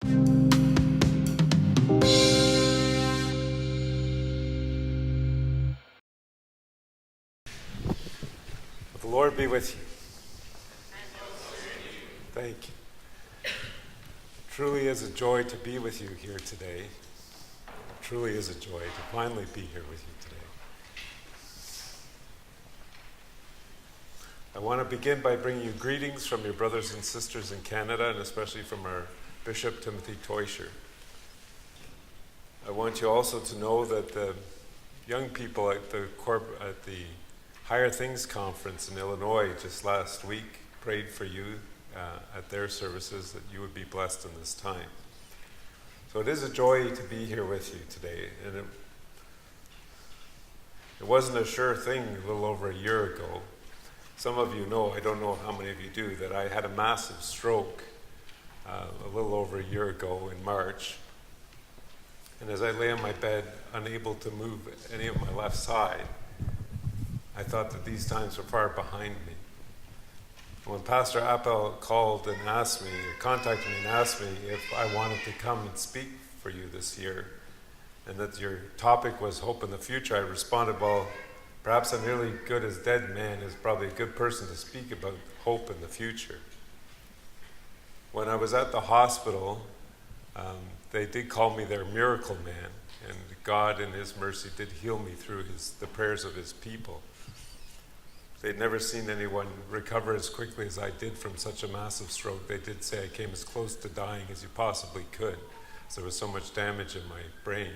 The Lord be with you. Thank you. It truly is a joy to be with you here today. It truly is a joy to finally be here with you today. I want to begin by bringing you greetings from your brothers and sisters in Canada, and especially from our Bishop Timothy Teuscher. I want you also to know that the young people at the Higher Things Conference in Illinois just last week prayed for you at their services, that you would be blessed in this time. So it is a joy to be here with you today. And it wasn't a sure thing a little over a year ago. Some of you know, I don't know how many of you do, that I had a massive stroke a little over a year ago in March. And as I lay on my bed, unable to move any of my left side, I thought that these times were far behind me. When Pastor Appel called and contacted me and asked me if I wanted to come and speak for you this year, and that your topic was hope in the future, I responded, well, perhaps a nearly good as dead man is probably a good person to speak about hope in the future. When I was at the hospital, they did call me their miracle man, and God in His mercy did heal me through the prayers of His people. They'd never seen anyone recover as quickly as I did from such a massive stroke. They did say I came as close to dying as you possibly could, because there was so much damage in my brain.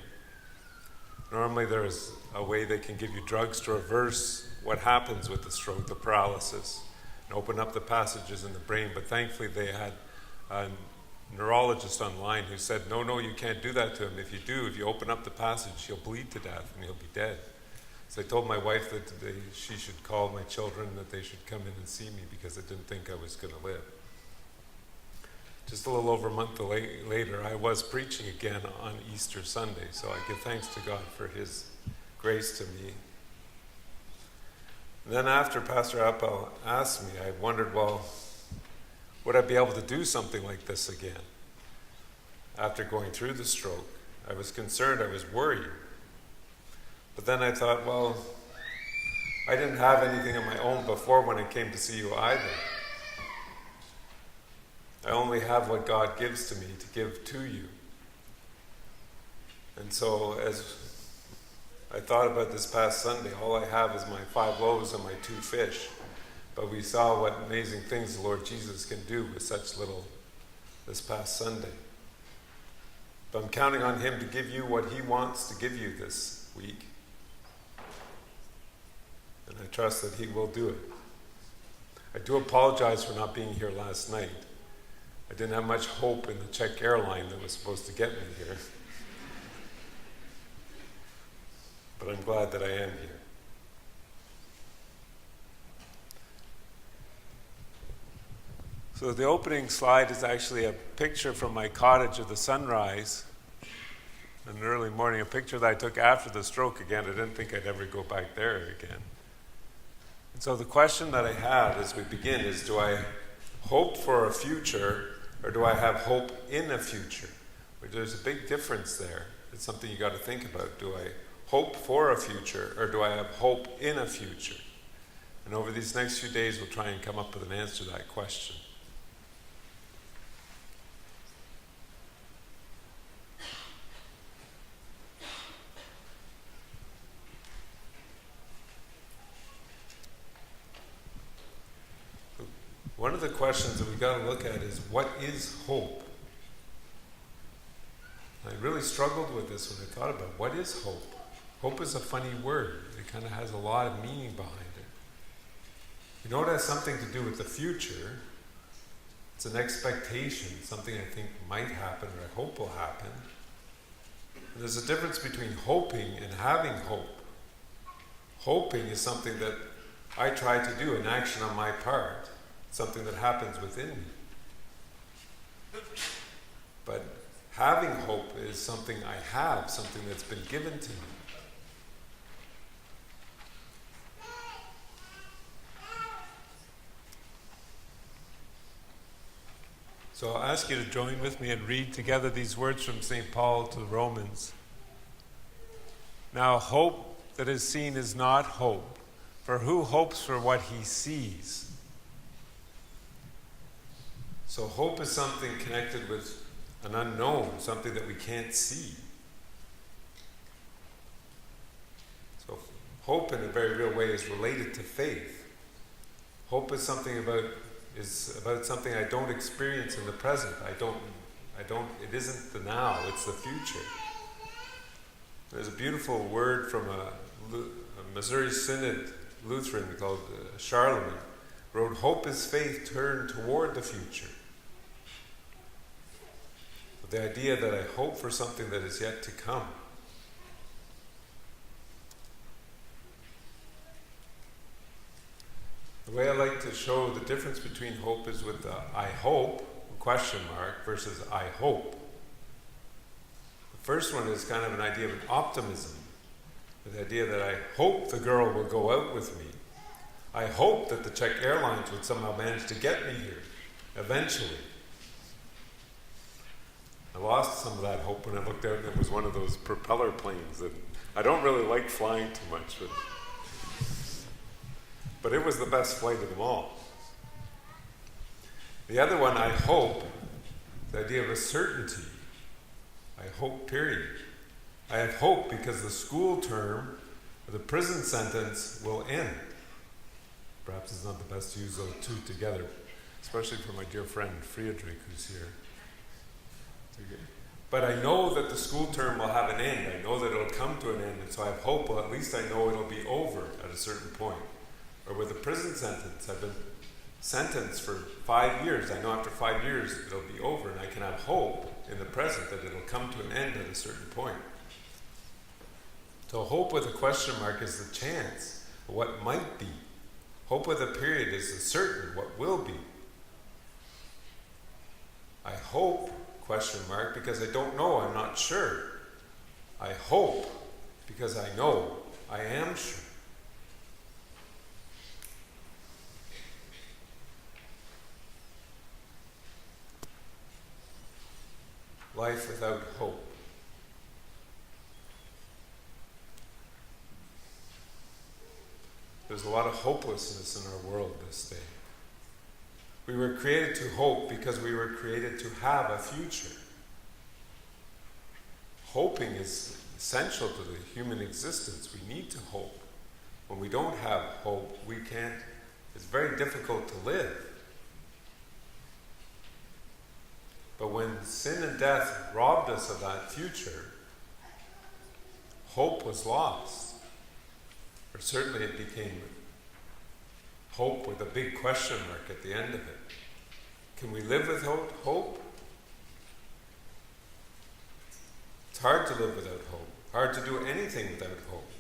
Normally there is a way they can give you drugs to reverse what happens with the stroke, the paralysis, and open up the passages in the brain, but thankfully they had a neurologist online who said, no, you can't do that to him. If you open up the passage, he'll bleed to death and he'll be dead. So I told my wife that she should call my children, that they should come in and see me because I didn't think I was going to live. Just a little over a month later, I was preaching again on Easter Sunday, so I give thanks to God for His grace to me. And then after Pastor Appel asked me, I wondered, well, would I be able to do something like this again? After going through the stroke, I was concerned, I was worried. But then I thought, well, I didn't have anything of my own before when I came to see you either. I only have what God gives to me to give to you. And so as I thought about this past Sunday, all I have is my 5 loaves and my 2 fish. But we saw what amazing things the Lord Jesus can do with such little this past Sunday. But I'm counting on Him to give you what He wants to give you this week. And I trust that He will do it. I do apologize for not being here last night. I didn't have much hope in the Czech airline that was supposed to get me here. But I'm glad that I am here. So the opening slide is actually a picture from my cottage of the sunrise in the early morning, a picture that I took after the stroke again. I didn't think I'd ever go back there again. And so the question that I have as we begin is, do I hope for a future or do I have hope in a future? There's a big difference there. It's something you got to think about. Do I hope for a future or do I have hope in a future? And over these next few days, we'll try and come up with an answer to that question. One of the questions that we got to look at is, what is hope? I really struggled with this when I thought about what is hope. Hope is a funny word. It kind of has a lot of meaning behind it. You know, it has something to do with the future. It's an expectation, something I think might happen or I hope will happen. And there's a difference between hoping and having hope. Hoping is something that I try to do, an action on my part. Something that happens within me. But having hope is something I have, something that's been given to me. So I'll ask you to join with me and read together these words from St. Paul to the Romans. Now, hope that is seen is not hope, for who hopes for what he sees? So hope is something connected with an unknown, something that we can't see. So hope in a very real way is related to faith. Hope is about something I don't experience in the present. It isn't the now, it's the future. There's a beautiful word from a Missouri Synod Lutheran called Charlemagne, wrote, "Hope is faith turned toward the future." But the idea that I hope for something that is yet to come. The way I like to show the difference between hope is with the I hope, question mark, versus I hope. The first one is kind of an idea of an optimism. The idea that I hope the girl will go out with me. I hope that the Czech Airlines would somehow manage to get me here, eventually. I lost some of that hope when I looked out and it was one of those propeller planes. And I don't really like flying too much, but it was the best flight of them all. The other one, I hope, the idea of a certainty. I hope, period. I have hope because the school term or the prison sentence will end. Perhaps it's not the best to use those two together, especially for my dear friend Friedrich, who's here. But I know that the school term will have an end. I know that it'll come to an end, and so I have hope. Well, at least I know it'll be over at a certain point. Or with a prison sentence, I've been sentenced for 5 years. I know after 5 years it'll be over, and I can have hope in the present that it'll come to an end at a certain point. So hope with a question mark is the chance of what might be. Hope with a period is the certain, what will be. I hope, question mark, because I don't know, I'm not sure. I hope because I know, I am sure. Life without hope. There's a lot of hopelessness in our world this day. We were created to hope because we were created to have a future. Hoping is essential to the human existence. We need to hope. When we don't have hope, it's very difficult to live. But when sin and death robbed us of that future, hope was lost. Or certainly it became hope with a big question mark at the end of it. Can we live without hope? It's hard to live without hope. Hard to do anything without hope.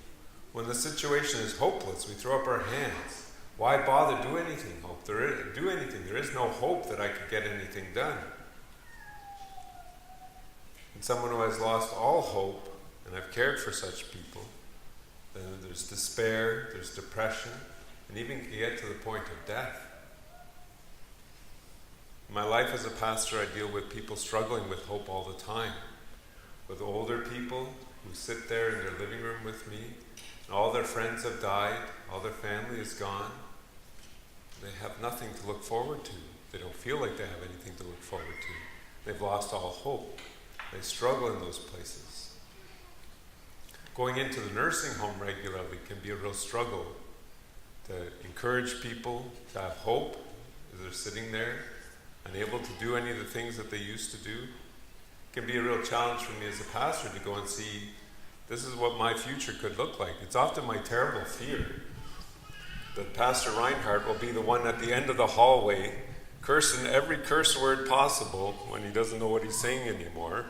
When the situation is hopeless, we throw up our hands. Why bother do anything? Do anything. There is no hope that I could get anything done. And someone who has lost all hope, and I've cared for such people, then there's despair, there's depression, and even you get to the point of death. In my life as a pastor, I deal with people struggling with hope all the time. With older people who sit there in their living room with me, and all their friends have died, all their family is gone. They have nothing to look forward to. They don't feel like they have anything to look forward to. They've lost all hope. They struggle in those places. Going into the nursing home regularly can be a real struggle to encourage people to have hope as they're sitting there, unable to do any of the things that they used to do. It can be a real challenge for me as a pastor to go and see, this is what my future could look like. It's often my terrible fear that Pastor Reinhard will be the one at the end of the hallway cursing every curse word possible when he doesn't know what he's saying anymore.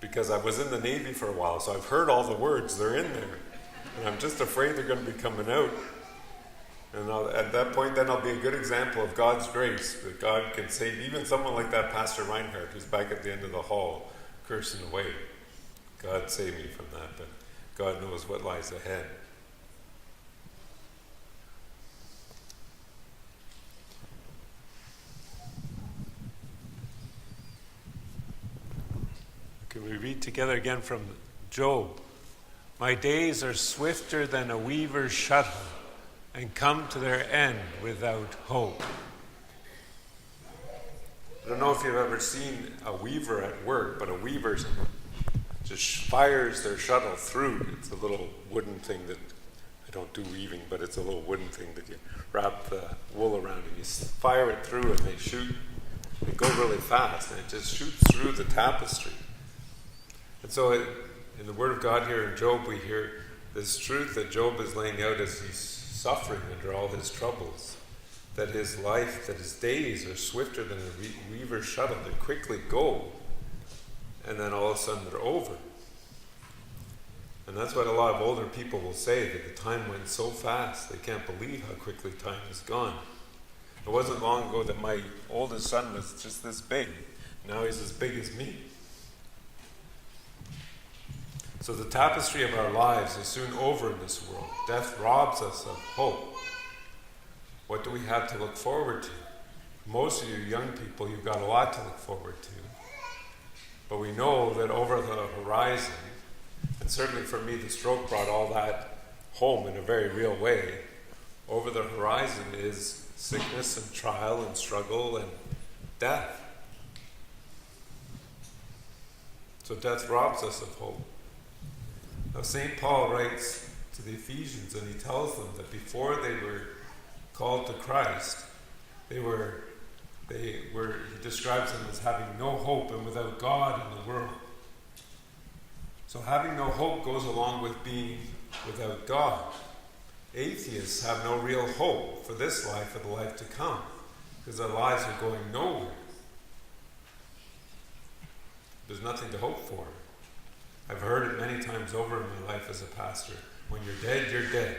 Because I was in the Navy for a while, so I've heard all the words, they're in there. And I'm just afraid they're going to be coming out. And at that point, then I'll be a good example of God's grace, that God can save even someone like that Pastor Reinhard, who's back at the end of the hall, cursing away. God save me from that, but God knows what lies ahead. Can we read together again from Job? My days are swifter than a weaver's shuttle, and come to their end without hope. I don't know if you've ever seen a weaver at work, but a weaver just fires their shuttle through. It's a little wooden thing that, I don't do weaving, but it's a little wooden thing that you wrap the wool around and you fire it through and they shoot. They go really fast and it just shoots through the tapestry. And so in the Word of God here in Job, we hear this truth that Job is laying out as he's suffering under all his troubles, that his life, that his days are swifter than a weaver's shuttle. They quickly go, and then all of a sudden they're over. And that's what a lot of older people will say, that the time went so fast, they can't believe how quickly time is gone. It wasn't long ago that my oldest son was just this big. Now he's as big as me. So the tapestry of our lives is soon over in this world. Death robs us of hope. What do we have to look forward to? Most of you young people, you've got a lot to look forward to. But we know that over the horizon, and certainly for me the stroke brought all that home in a very real way, over the horizon is sickness and trial and struggle and death. So death robs us of hope. Now St. Paul writes to the Ephesians and he tells them that before they were called to Christ, he describes them as having no hope and without God in the world. So having no hope goes along with being without God. Atheists have no real hope for this life or the life to come because their lives are going nowhere. There's nothing to hope for. I've heard it many times over in my life as a pastor. When you're dead, you're dead.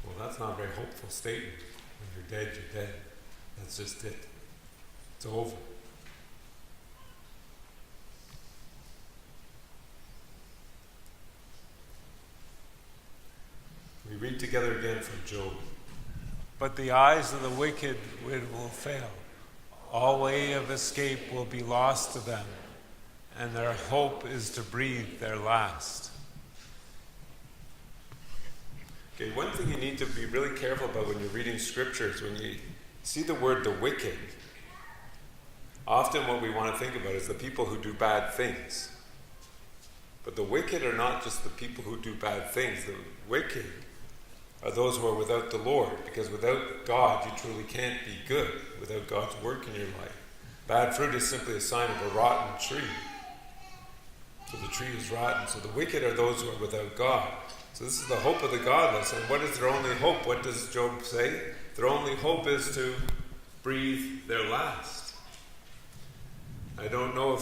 Well, that's not a very hopeful statement. When you're dead, you're dead. That's just it. It's over. We read together again from Job. But the eyes of the wicked will fail. All way of escape will be lost to them, and their hope is to breathe their last. Okay, one thing you need to be really careful about when you're reading scriptures, when you see the word the wicked, often what we want to think about is the people who do bad things. But the wicked are not just the people who do bad things. The wicked are those who are without the Lord, because without God you truly can't be good, without God's work in your life. Bad fruit is simply a sign of a rotten tree. So the tree is rotten. So the wicked are those who are without God. So this is the hope of the godless. And what is their only hope? What does Job say? Their only hope is to breathe their last. I don't know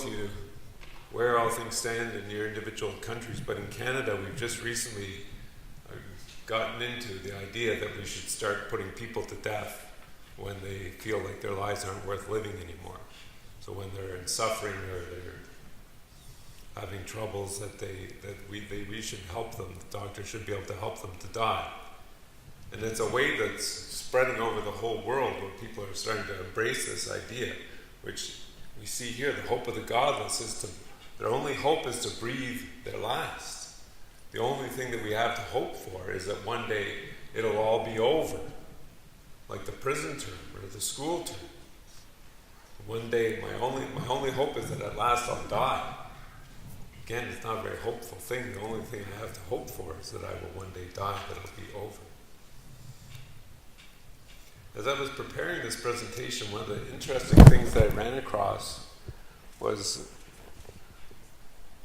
where all things stand in your individual countries, but in Canada we've just recently gotten into the idea that we should start putting people to death when they feel like their lives aren't worth living anymore. So when they're in suffering or they're having troubles, we should help them. The doctor should be able to help them to die. And it's a way that's spreading over the whole world where people are starting to embrace this idea, which we see here. The hope of the godless their only hope is to breathe their last. The only thing that we have to hope for is that one day it'll all be over, like the prison term or the school term. One day, my only hope is that at last I'll die. Again, it's not a very hopeful thing. The only thing I have to hope for is that I will one day die, that it'll be over. As I was preparing this presentation, one of the interesting things that I ran across was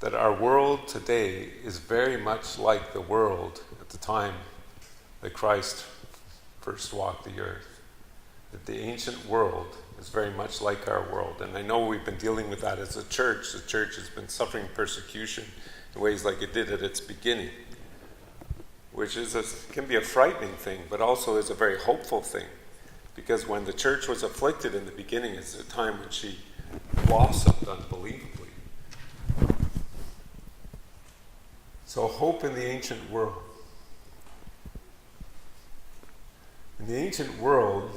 that our world today is very much like the world at the time that Christ first walked the earth. That the ancient world is very much like our world. And I know we've been dealing with that as a church. The church has been suffering persecution in ways like it did at its beginning, which can be a frightening thing, but also is a very hopeful thing. Because when the church was afflicted in the beginning, it's a time when she blossomed unbelievably. So hope in the ancient world. In the ancient world,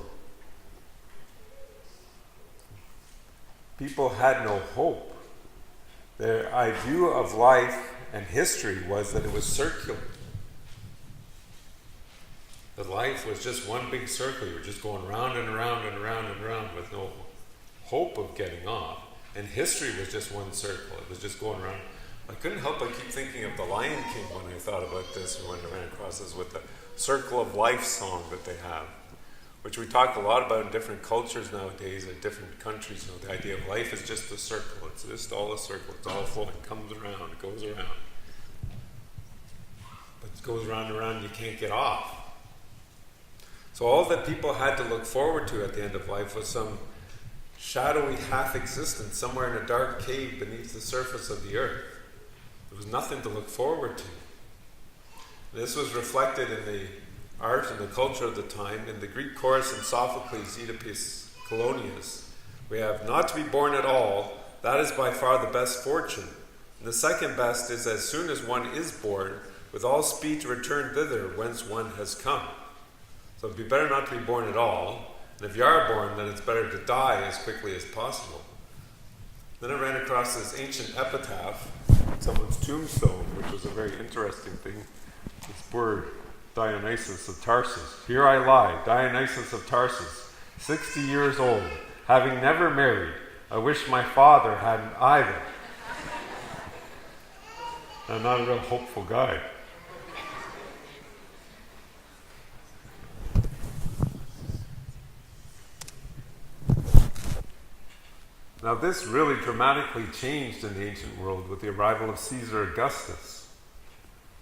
people had no hope Their view of life and history was that it was circular. That life was just one big circle. You were just going round and around and around and around with no hope of getting off. And history was just one circle. It was just going around. I couldn't help but keep thinking of the Lion King when I thought about this, when I ran across this with the Circle of Life song that they have, which we talk a lot about in different cultures nowadays, in different countries. You know, the idea of life is just a circle. It's just all a circle. It's all flowing. It comes around. It goes around. But it goes around and around and you can't get off. So all that people had to look forward to at the end of life was some shadowy half-existence somewhere in a dark cave beneath the surface of the earth. There was nothing to look forward to. This was reflected in the art and the culture of the time. In the Greek chorus in Sophocles' Oedipus Colonius, we have "not to be born at all, that is by far the best fortune. And the second best is as soon as one is born, with all speed to return thither whence one has come." So it'd be better not to be born at all, and if you are born, then it's better to die as quickly as possible. Then I ran across this ancient epitaph, someone's tombstone, which was a very interesting thing. This poor Dionysus of Tarsus. "Here I lie, Dionysus of Tarsus, 60 years old, having never married. I wish my father hadn't either." I'm not a real hopeful guy. Now this really dramatically changed in the ancient world with the arrival of Caesar Augustus.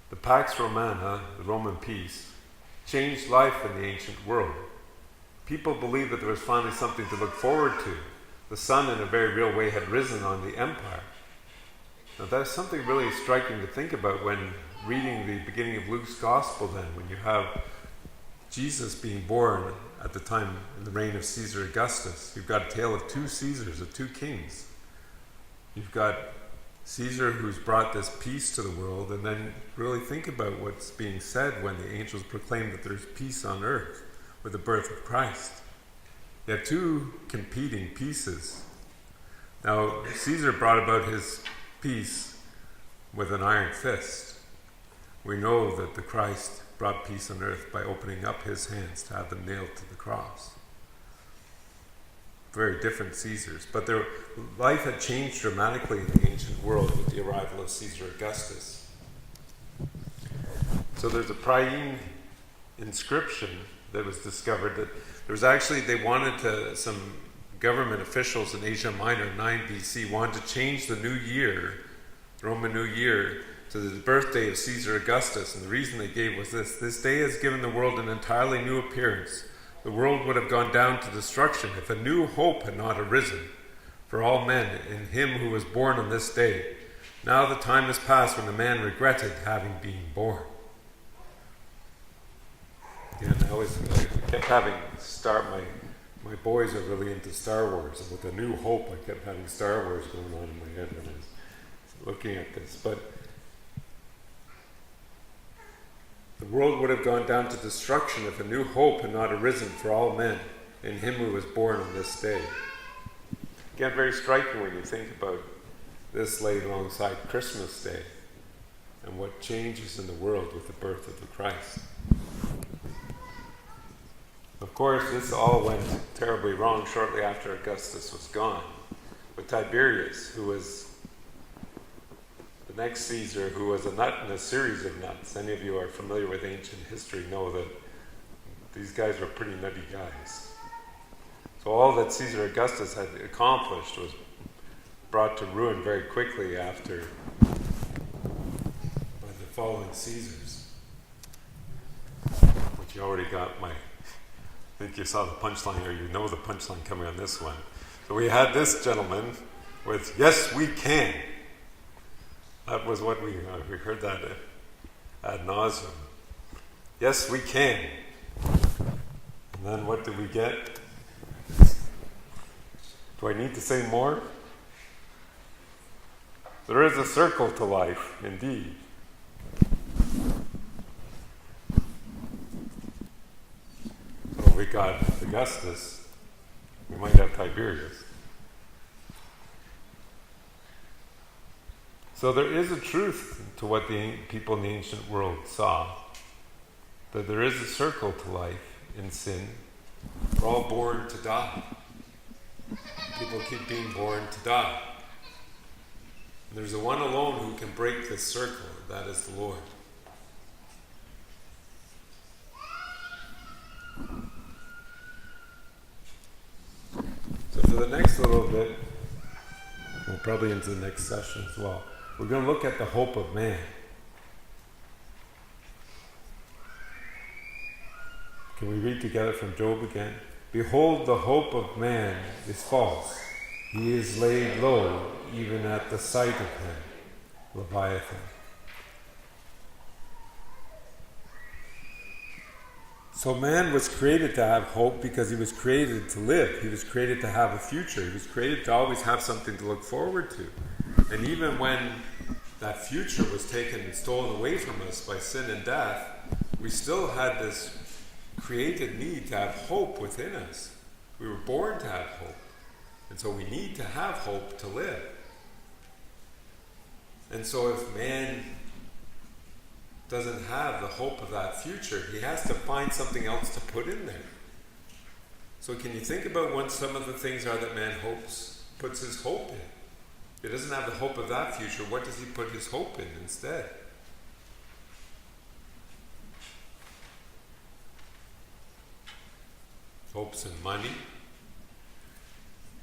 The Pax Romana, the Roman peace, changed life in the ancient world. People believed that there was finally something to look forward to. The sun, in a very real way, had risen on the empire. Now that's something really striking to think about when reading the beginning of Luke's Gospel then, when you have Jesus being born at the time in the reign of Caesar Augustus. You've got a tale of two Caesars, of two kings. You've got Caesar who's brought this peace to the world, and then really think about what's being said when the angels proclaim that there's peace on earth with the birth of Christ. You have two competing pieces. Now, Caesar brought about his peace with an iron fist. We know that the Christ brought peace on earth by opening up his hands to have them nailed to the cross. Very different Caesars, but their life had changed dramatically in the ancient world with the arrival of Caesar Augustus. So there's a Priene inscription that was discovered that there was actually, they wanted to, some government officials in Asia Minor, 9 BC, wanted to change the new year, the Roman New Year, to the birthday of Caesar Augustus, and the reason they gave was this: "This day has given the world an entirely new appearance. The world would have gone down to destruction if a new hope had not arisen for all men in him who was born on this day. Now the time has passed when the man regretted having been born." Yeah, I kept having my boys are really into Star Wars, and with a new hope I kept having Star Wars going on in my head when I was looking at this. But the world would have gone down to destruction if a new hope had not arisen for all men in him who was born on this day. Again, very striking when you think about this laid alongside Christmas Day and what changes in the world with the birth of the Christ. Of course, this all went terribly wrong shortly after Augustus was gone, with Tiberius, who was the next Caesar, who was a nut in a series of nuts. Any of you are familiar with ancient history know that these guys were pretty nutty guys. So all that Caesar Augustus had accomplished was brought to ruin very quickly after by the following Caesars. But you already got I think you saw the punchline, or you know the punchline coming on this one. So we had this gentleman with "Yes, we can." That was what we heard that ad nauseum. Yes, we can. And then what did we get? Do I need to say more? There is a circle to life, indeed. So we got Augustus. We might have Tiberius. So there is a truth to what the people in the ancient world saw, that there is a circle to life in sin. We're all born to die. People keep being born to die. And there's the one alone who can break this circle, and that is the Lord. So for the next little bit, we'll probably into the next session as well, we're going to look at the hope of man. Can we read together from Job again? Behold, the hope of man is false. He is laid low, even at the sight of him. Leviathan. So man was created to have hope because he was created to live. He was created to have a future. He was created to always have something to look forward to. And even when that future was taken and stolen away from us by sin and death, we still had this created need to have hope within us. We were born to have hope. And so we need to have hope to live. And so if man doesn't have the hope of that future, he has to find something else to put in there. So can you think about what some of the things are that man puts his hope in? If he doesn't have the hope of that future, what does he put his hope in instead? Hopes in money,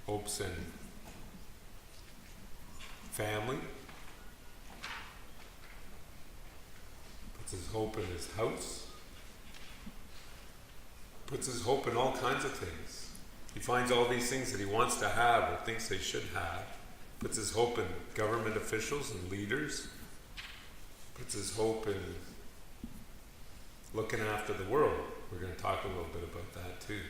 hopes in family, puts his hope in his house, puts his hope in all kinds of things. He finds all these things that he wants to have or thinks they should have, puts his hope in government officials and leaders, puts his hope in looking after the world. We're going to talk a little bit about that too.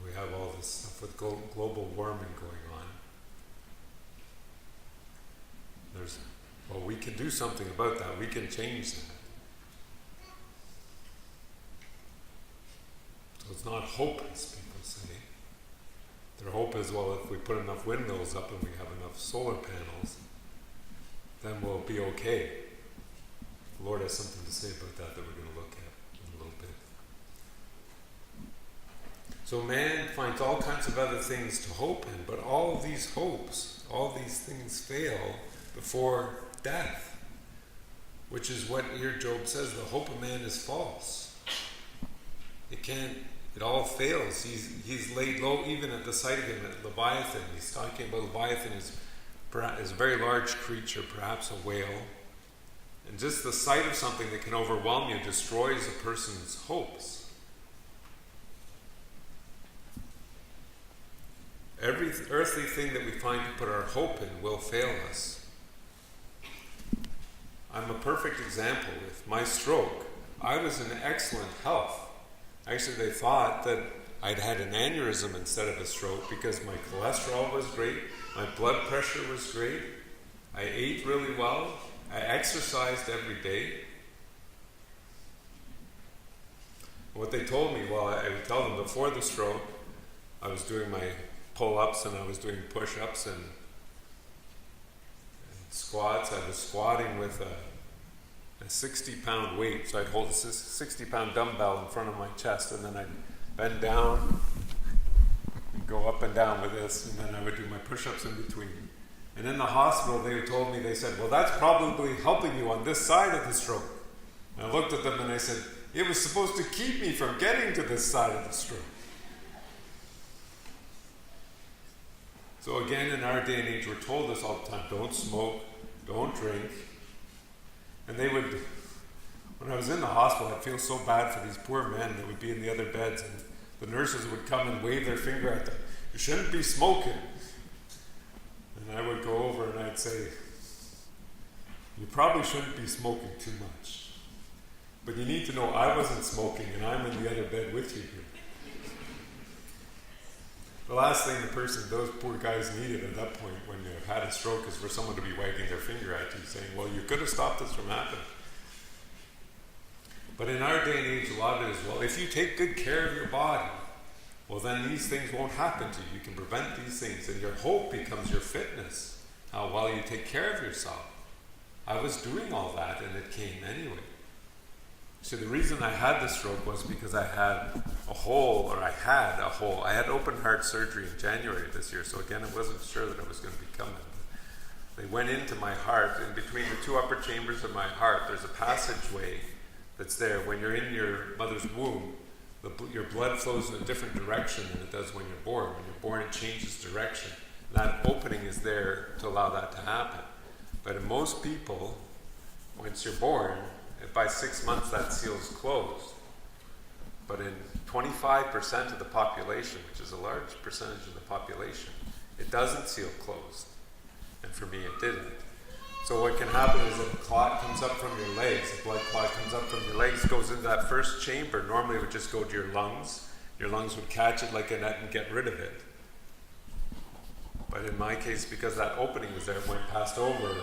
We have all this stuff with global warming going on. Well, we can do something about that. We can change that. So it's not hopeless, people say. Their hope is, well, if we put enough windmills up and we have enough solar panels, then we'll be okay. The Lord has something to say about that we're going to look at in a little bit. So man finds all kinds of other things to hope in, but all these hopes, all these things fail before death, which is what here Job says, the hope of man is false. It all fails. He's laid low even at the sight of him, at Leviathan. He's talking about Leviathan is a very large creature, perhaps a whale. And just the sight of something that can overwhelm you destroys a person's hopes. Every earthly thing that we find to put our hope in will fail us. I'm a perfect example. With my stroke, I was in excellent health. Actually, they thought that I'd had an aneurysm instead of a stroke because my cholesterol was great, my blood pressure was great, I ate really well, I exercised every day. What they told me, well, I would tell them before the stroke, I was doing my pull-ups and I was doing push-ups and squats. I was squatting with a 60-pound weight, so I'd hold a 60-pound dumbbell in front of my chest, and then I'd bend down and go up and down with this, and then I would do my push-ups in between. And in the hospital, they said, well, that's probably helping you on this side of the stroke. And I looked at them and I said, it was supposed to keep me from getting to this side of the stroke. So again, in our day and age, we're told this all the time, don't smoke, don't drink. And they would, when I was in the hospital, I'd feel so bad for these poor men that would be in the other beds, and the nurses would come and wave their finger at them. You shouldn't be smoking. And I would go over and I'd say, you probably shouldn't be smoking too much. But you need to know I wasn't smoking and I'm in the other bed with you here. The last thing those poor guys needed at that point when you had a stroke is for someone to be wagging their finger at you saying, well, you could have stopped this from happening. But in our day and age, a lot of it is, well, if you take good care of your body, well, then these things won't happen to you. You can prevent these things, and your hope becomes your fitness. while you take care of yourself. I was doing all that and it came anyway. So the reason I had the stroke was because I had open heart surgery in January this year. So again, I wasn't sure that it was going to be coming. They went into my heart, and between the two upper chambers of my heart, there's a passageway that's there. When you're in your mother's womb, your blood flows in a different direction than it does when you're born. When you're born, it changes direction. That opening is there to allow that to happen. But in most people, once you're born, by 6 months that seal's closed. But in 25% of the population, which is a large percentage of the population, it doesn't seal closed. And for me, it didn't. So what can happen is a clot comes up from your legs, a blood clot comes up from your legs, goes into that first chamber. Normally it would just go to your lungs. Your lungs would catch it like a net and get rid of it. But in my case, because that opening was there, it went past over,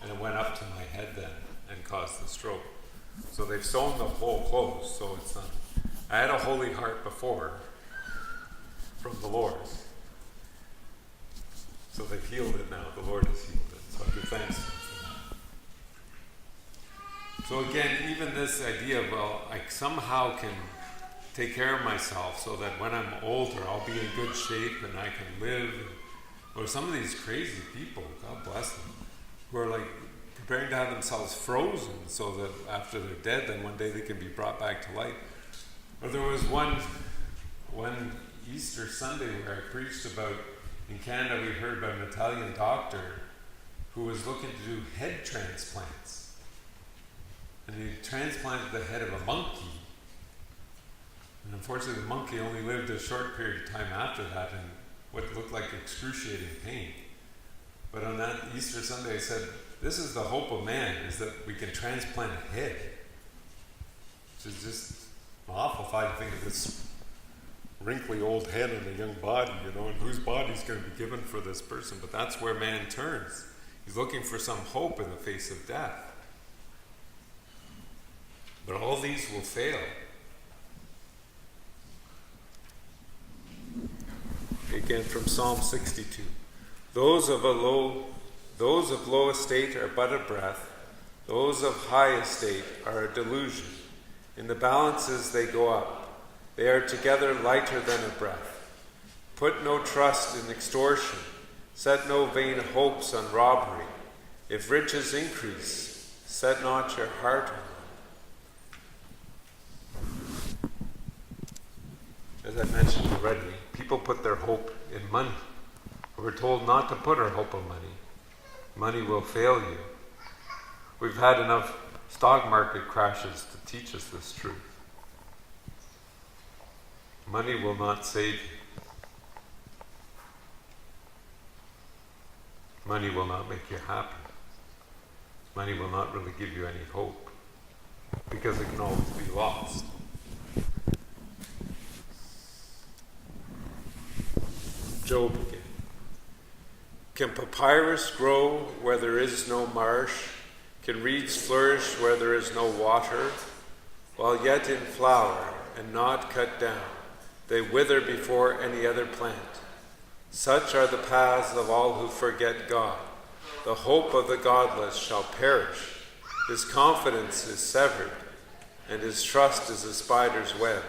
and it went up to my head then and caused the stroke. So they've sewn the hole closed, so it's not. I had a holy heart before from the Lord. So they've healed it now. The Lord has healed it. So I give thanks to Him for that. So again, even this idea of, well, I somehow can take care of myself so that when I'm older, I'll be in good shape and I can live. Or some of these crazy people, God bless them, who are like preparing to have themselves frozen so that after they're dead, then one day they can be brought back to life. Or there was one Easter Sunday where I preached about, in Canada we heard about an Italian doctor who was looking to do head transplants. And he transplanted the head of a monkey. And unfortunately the monkey only lived a short period of time after that in what looked like excruciating pain. But on that Easter Sunday I said, this is the hope of man, is that we can transplant a head. Which is just awful if I think of this wrinkly old head in a young body, and whose body's going to be given for this person. But that's where man turns. He's looking for some hope in the face of death. But all these will fail. Again from Psalm 62. Those of low estate are but a breath. Those of high estate are a delusion. In the balances they go up. They are together lighter than a breath. Put no trust in extortion. Set no vain hopes on robbery. If riches increase, set not your heart on them. As I mentioned already, people put their hope in money. We're told not to put our hope in money. Money will fail you. We've had enough stock market crashes to teach us this truth. Money will not save you. Money will not make you happy. Money will not really give you any hope, because it can always be lost. Job again. Can papyrus grow where there is no marsh? Can reeds flourish where there is no water? While yet in flower and not cut down, they wither before any other plant. Such are the paths of all who forget God. The hope of the godless shall perish. His confidence is severed, and his trust is a spider's web.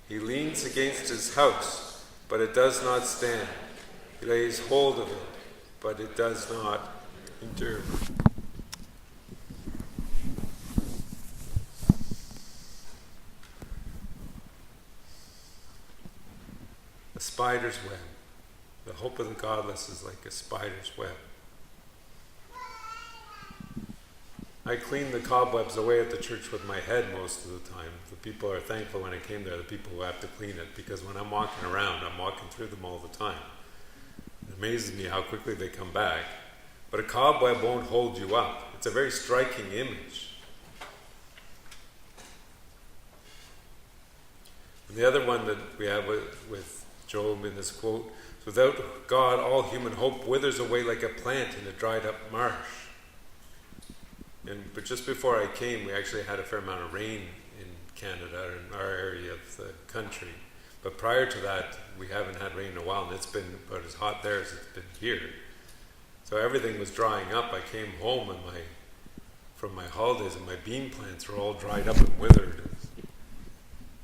He leans against his house, but it does not stand. He lays hold of it, but it does not endure. A spider's web. The hope of the godless is like a spider's web. I clean the cobwebs away at the church with my head most of the time. The people are thankful when I came there, the people who have to clean it, because when I'm walking around, I'm walking through them all the time. It amazes me how quickly they come back. But a cobweb won't hold you up. It's a very striking image. And the other one that we have with Job in this quote, without God, all human hope withers away like a plant in a dried up marsh. But just before I came, we actually had a fair amount of rain in Canada, in our area of the country. But prior to that, we haven't had rain in a while, and it's been about as hot there as it's been here. So everything was drying up. I came home and from my holidays, and my bean plants were all dried up and withered.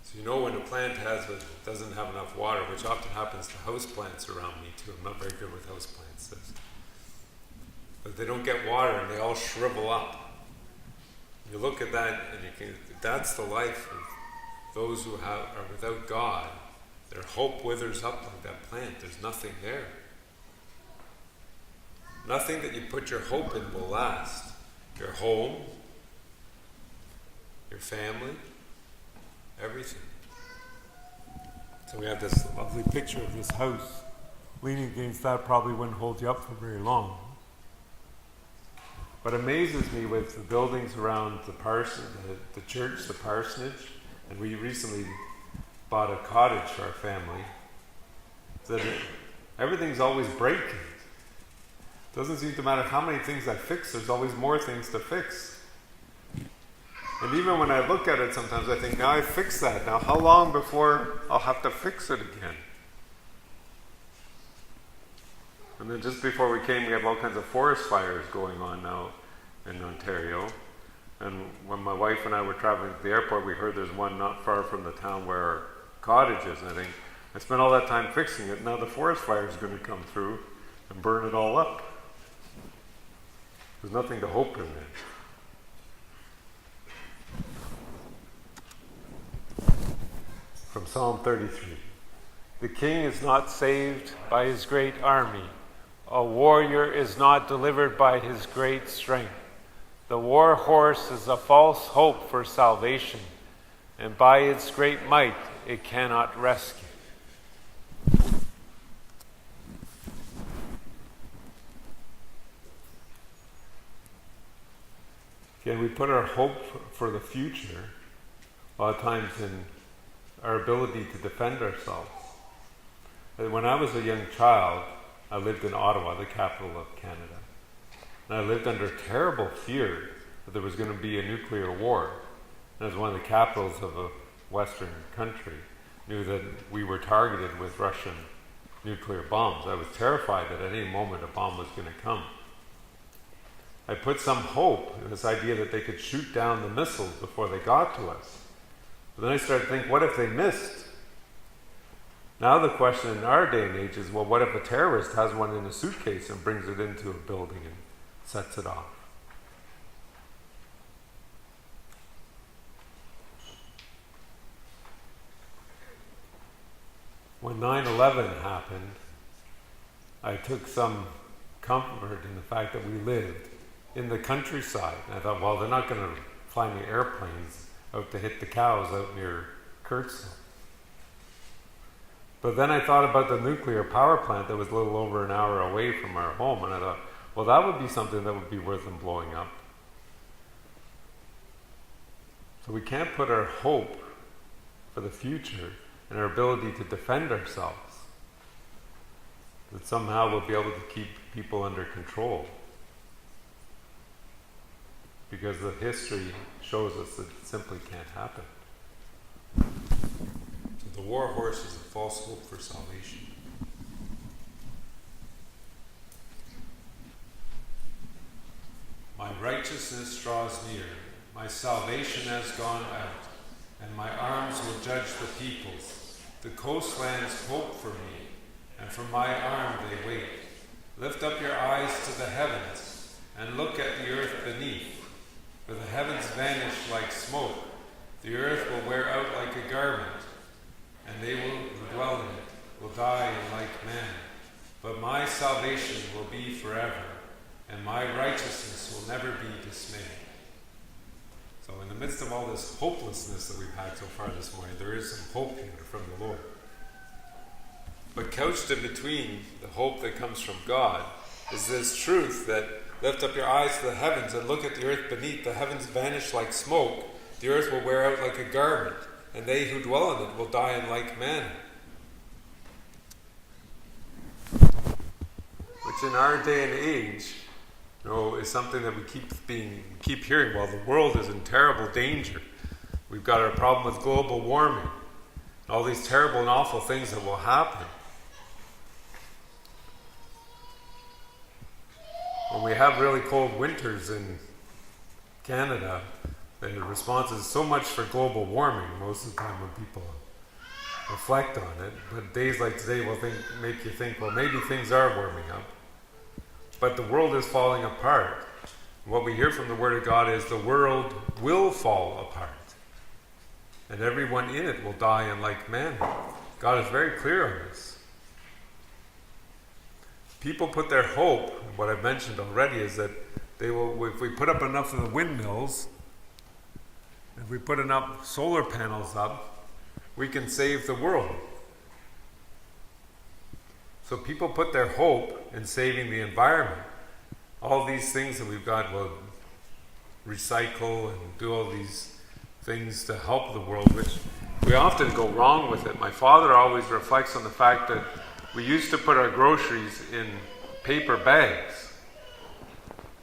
So you know when a plant doesn't have enough water, which often happens to house plants around me too. I'm not very good with house plants. But they don't get water and they all shrivel up. You look at that and that's the life of those who are without God. Their hope withers up like that plant. There's nothing there. Nothing that you put your hope in will last. Your home, your family, everything. So we have this lovely picture of this house. Leaning against that probably wouldn't hold you up for very long. What amazes me with the buildings around the church, the parsonage, and we recently bought a cottage for our family, is that everything's always breaking. It doesn't seem to matter how many things I fix, there's always more things to fix. And even when I look at it sometimes, I think, now I fixed that. Now how long before I'll have to fix it again? And then just before we came, we have all kinds of forest fires going on now in Ontario. And when my wife and I were traveling to the airport, we heard there's one not far from the town where our cottage is. And I think, I spent all that time fixing it, now the forest fire is going to come through and burn it all up. There's nothing to hope in there. From Psalm 33. The king is not saved by his great army. A warrior is not delivered by his great strength. The war horse is a false hope for salvation, and by its great might it cannot rescue. Again, we put our hope for the future a lot of times in our ability to defend ourselves. When I was a young child, I lived in Ottawa, the capital of Canada. And I lived under terrible fear that there was going to be a nuclear war. And as one of the capitals of a Western country, knew that we were targeted with Russian nuclear bombs. I was terrified that at any moment a bomb was going to come. I put some hope in this idea that they could shoot down the missiles before they got to us. But then I started to think, what if they missed? Now the question in our day and age is, well, what if a terrorist has one in a suitcase and brings it into a building and sets it off? When 9/11 happened, I took some comfort in the fact that we lived in the countryside. And I thought, well, they're not going to fly any airplanes out to hit the cows out near Kirksville. But then I thought about the nuclear power plant that was a little over an hour away from our home, and I thought, well, that would be something that would be worth them blowing up. So we can't put our hope for the future in our ability to defend ourselves, that somehow we'll be able to keep people under control. Because the history shows us that it simply can't happen. So the war horse is a false hope for salvation. My righteousness draws near, my salvation has gone out, and my arms will judge the peoples. The coastlands hope for me, and for my arm they wait. Lift up your eyes to the heavens, and look at the earth beneath. For the heavens vanish like smoke, the earth will wear out like a garment, and they who dwell in it will die in like man. But my salvation will be forever, and my righteousness will never be dismayed. So in the midst of all this hopelessness that we've had so far this morning, there is some hope here from the Lord. But couched in between the hope that comes from God is this truth that lift up your eyes to the heavens and look at the earth beneath. The heavens vanish like smoke. The earth will wear out like a garment, and they who dwell in it will die in like manner. Which in our day and age, is something that we keep hearing. Well, the world is in terrible danger. We've got our problem with global warming, and all these terrible and awful things that will happen. when we have really cold winters in Canada, the response is so much for global warming most of the time when people reflect on it. But days like today will make you think, well, maybe things are warming up. But the world is falling apart. What we hear from the Word of God is the world will fall apart. And everyone in it will die in like manner. God is very clear on this. People put their hope, what I've mentioned already, is that they will, if we put up enough of the windmills, if we put enough solar panels up, we can save the world. So people put their hope in saving the environment. All these things that we've got, will recycle and do all these things to help the world, which we often go wrong with it. My father always reflects on the fact that we used to put our groceries in paper bags.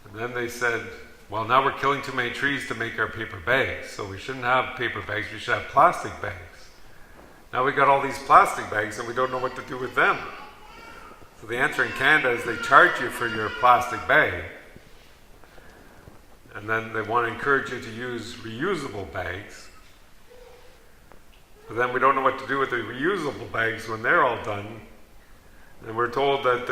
And then they said, well, now we're killing too many trees to make our paper bags, so we shouldn't have paper bags, we should have plastic bags. Now we got all these plastic bags and we don't know what to do with them. So the answer in Canada is they charge you for your plastic bag. And then they want to encourage you to use reusable bags. But then we don't know what to do with the reusable bags when they're all done. And we're told that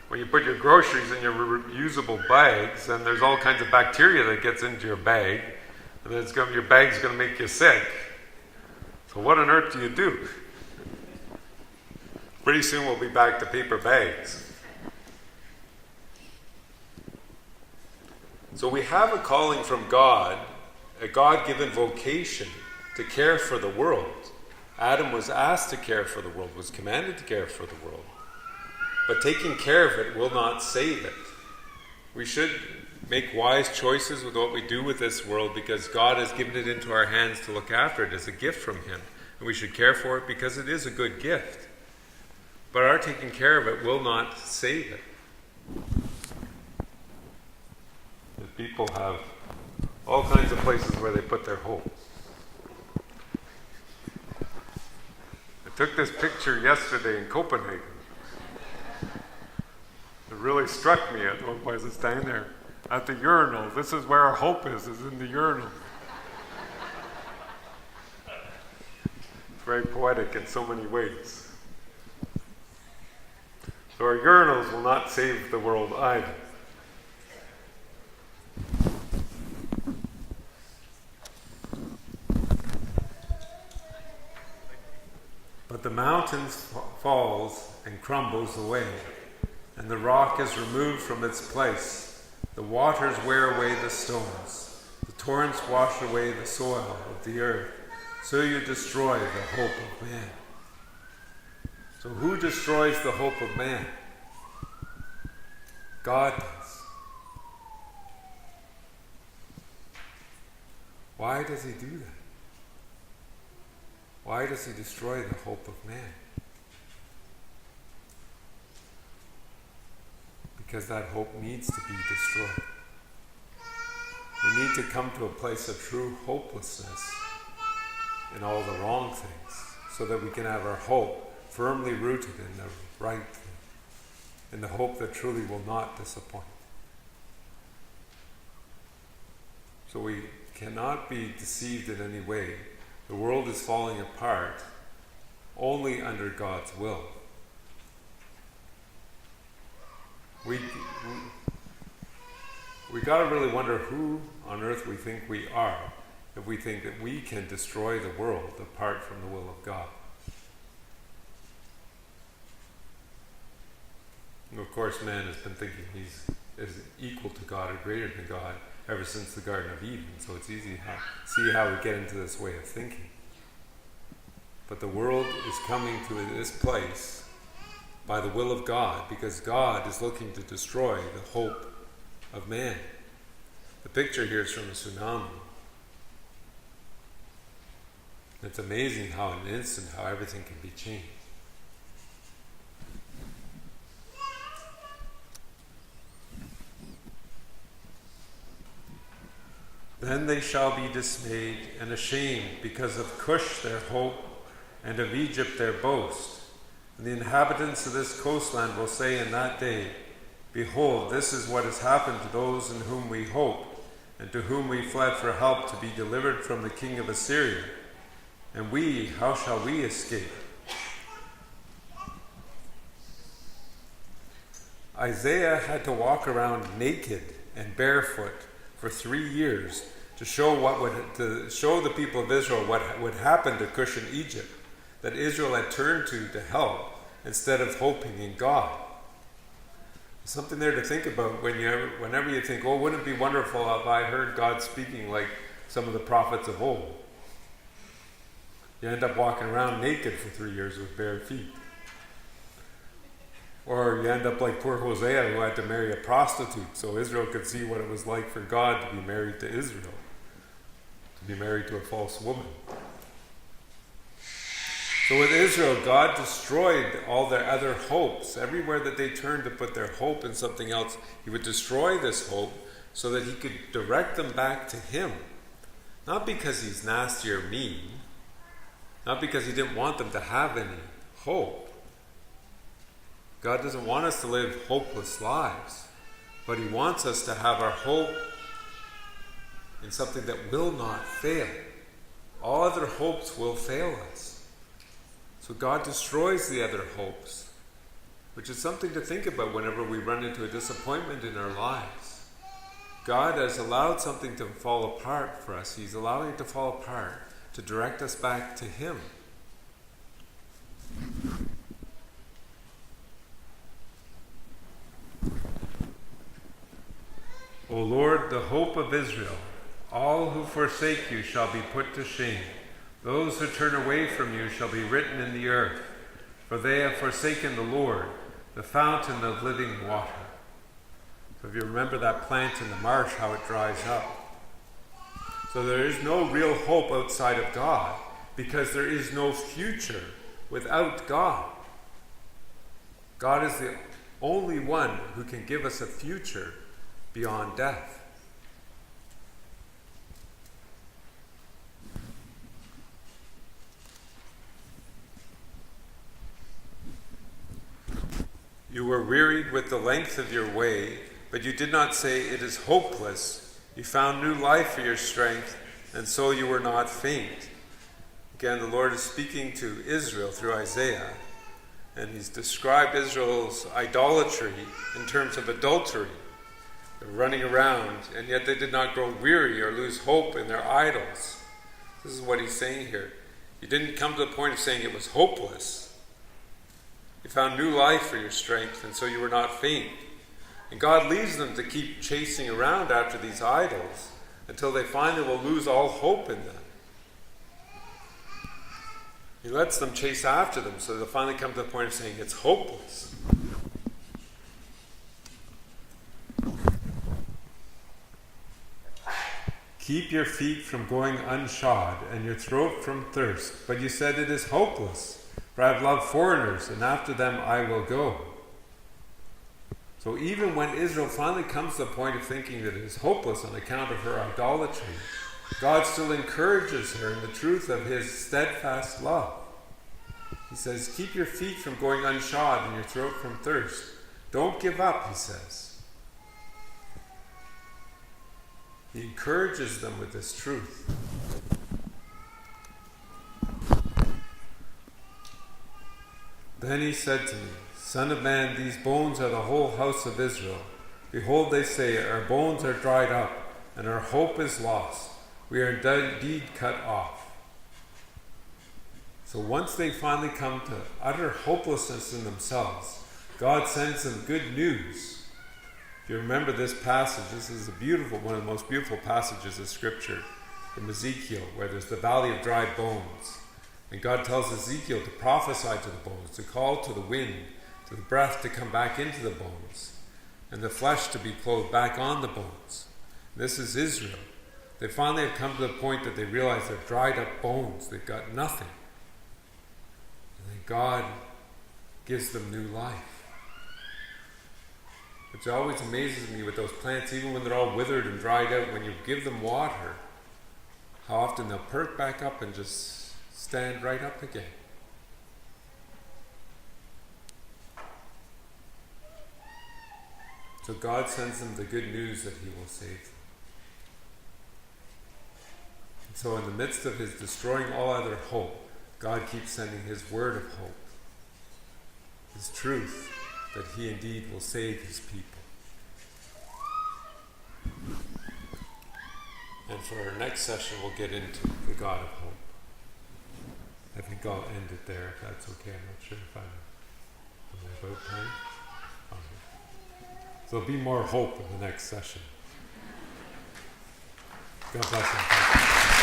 when you put your groceries in your reusable bags, then there's all kinds of bacteria that gets into your bag. And then your bag's going to make you sick. So what on earth do you do? Pretty soon we'll be back to paper bags. So we have a calling from God, a God-given vocation to care for the world. Adam was asked to care for the world, was commanded to care for the world. But taking care of it will not save it. We should make wise choices with what we do with this world because God has given it into our hands to look after it as a gift from Him. And we should care for it because it is a good gift. But our taking care of it will not save it. The people have all kinds of places where they put their hope. I took this picture yesterday in Copenhagen. It really struck me at one point as I was standing there at the urinal. This is where our hope is in the urinal. It's very poetic in so many ways. So our urinals will not save the world either. But the mountain falls and crumbles away, and the rock is removed from its place. The waters wear away the stones. The torrents wash away the soil of the earth. So you destroy the hope of man. So who destroys the hope of man? God does. Why does He do that? Why does He destroy the hope of man? Because that hope needs to be destroyed. We need to come to a place of true hopelessness in all the wrong things so that we can have our hope firmly rooted in the right thing, in the hope that truly will not disappoint. So we cannot be deceived in any way. The world is falling apart only under God's will. We got to really wonder who on earth we think we are if we think that we can destroy the world apart from the will of God. And of course, man has been thinking he's equal to God or greater than God ever since the Garden of Eden, so it's easy to see how we get into this way of thinking. But the world is coming to this place by the will of God, because God is looking to destroy the hope of man. The picture here is from a tsunami. It's amazing how in an instant how everything can be changed. Then they shall be dismayed and ashamed because of Cush their hope and of Egypt their boast. And the inhabitants of this coastland will say in that day, Behold, this is what has happened to those in whom we hope, and to whom we fled for help to be delivered from the king of Assyria. And we, how shall we escape? Isaiah had to walk around naked and barefoot for 3 years to show the people of Israel what would happen to Cush in Egypt, that Israel had turned to help instead of hoping in God. Something there to think about whenever you think, oh, wouldn't it be wonderful if I heard God speaking like some of the prophets of old? You end up walking around naked for 3 years with bare feet. Or you end up like poor Hosea, who had to marry a prostitute so Israel could see what it was like for God to be married to Israel, to be married to a false woman. So with Israel, God destroyed all their other hopes. Everywhere that they turned to put their hope in something else, he would destroy this hope so that he could direct them back to him. Not because he's nasty or mean, not because he didn't want them to have any hope. God doesn't want us to live hopeless lives, but he wants us to have our hope in something that will not fail. All other hopes will fail us. So God destroys the other hopes, which is something to think about whenever we run into a disappointment in our lives. God has allowed something to fall apart for us. He's allowing it to fall apart to direct us back to him. O Lord, the hope of Israel, all who forsake you shall be put to shame. Those who turn away from you shall be written in the earth, for they have forsaken the Lord, the fountain of living water. So if you remember that plant in the marsh, how it dries up. So there is no real hope outside of God, because there is no future without God. God is the only one who can give us a future beyond death. You were wearied with the length of your way, but you did not say, it is hopeless. You found new life for your strength, and so you were not faint. Again, the Lord is speaking to Israel through Isaiah, and he's described Israel's idolatry in terms of adultery. They're running around, and yet they did not grow weary or lose hope in their idols. This is what he's saying here. You didn't come to the point of saying it was hopeless. You found new life for your strength, and so you were not faint. And God leaves them to keep chasing around after these idols until they finally will lose all hope in them. He lets them chase after them so they'll finally come to the point of saying it's hopeless. Keep your feet from going unshod and your throat from thirst. But you said it is hopeless, for I have loved foreigners, and after them I will go. So even when Israel finally comes to the point of thinking that it is hopeless on account of her idolatry, God still encourages her in the truth of his steadfast love. He says, keep your feet from going unshod and your throat from thirst. Don't give up, he says. He encourages them with this truth. Then he said to me, Son of man, these bones are the whole house of Israel. Behold, they say, our bones are dried up, and our hope is lost. We are indeed cut off. So once they finally come to utter hopelessness in themselves, God sends them good news. If you remember this passage, this is one of the most beautiful passages of Scripture from Ezekiel, where there's the valley of dry bones. And God tells Ezekiel to prophesy to the bones, to call to the wind, to the breath to come back into the bones, and the flesh to be clothed back on the bones. This is Israel. They finally have come to the point that they realize they're dried up bones. They've got nothing. And then God gives them new life. Which always amazes me with those plants, even when they're all withered and dried out, when you give them water, how often they'll perk back up and just stand right up again. So God sends them the good news that he will save them. And so in the midst of his destroying all other hope, God keeps sending his word of hope, his truth, that he indeed will save his people. And for our next session, we'll get into the God of hope. I think I'll end it there, if that's okay. I'm not sure if I'm about time. So there'll be more hope in the next session. God bless you.